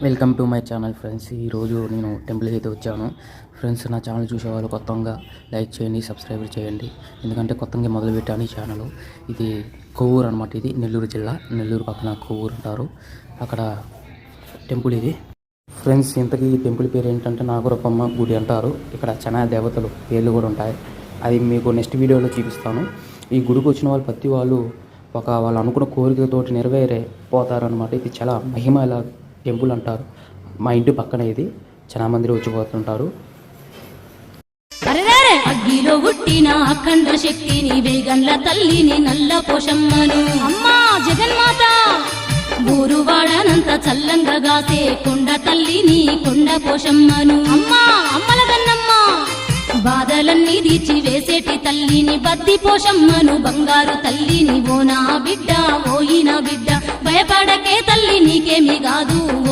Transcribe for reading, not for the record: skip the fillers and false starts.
Welcome to my channel friends. ఈరోజు నేను టెంపుల్కి అయితే వచ్చాను ఫ్రెండ్స్. నా ఛానల్ చూసేవాళ్ళు కొత్తగా లైక్ చేయండి, సబ్స్క్రైబ్ చేయండి. ఎందుకంటే కొత్తగా మొదలుపెట్టాను ఈ ఛానల్. ఇది కొవ్వూరు అనమాట. ఇది నెల్లూరు జిల్లా, నెల్లూరు పక్కన కొవ్వూరు అంటారు. అక్కడ టెంపుల్ ఇది ఫ్రెండ్స్. ఇంతకీ ఈ టెంపుల్ పేరు ఏంటంటే నాగురప్పమ్మ గుడి అంటారు. ఇక్కడ చాలా దేవతలు పేర్లు కూడా ఉంటాయి. అది మీకు నెక్స్ట్ వీడియోలో చూపిస్తాను. ఈ గుడికి వచ్చిన వాళ్ళు ప్రతి వాళ్ళు వాళ్ళు అనుకున్న కోరికతోటి నెరవేరే పోతారనమాట. ఇది చాలా మహిమల టెంపుల్ అంటారు. మా ఇంటి పక్కన ఇది చాలా మంది వచ్చిపోతుంటారు. అగ్గిలో పుట్టిన అఖండ శక్తిని వేగండ్ల తల్లిని నల్ల పోషమ్మను అమ్మా జగన్మాత ఊరువాడనంత చల్లంగా గాసే కొండ తల్లిని కొండ పోషమ్మను అమ్మా అమ్మల గన్నమ్మ బాధలన్నీ తీర్చి వేసేటి తల్లిని బద్ది పోషమ్మను బంగారు తల్లిని ఓ నా బిడ్డ ఓయిన బిడ్డ భయపడకే తల్లి నీకేమి కాదు ఓ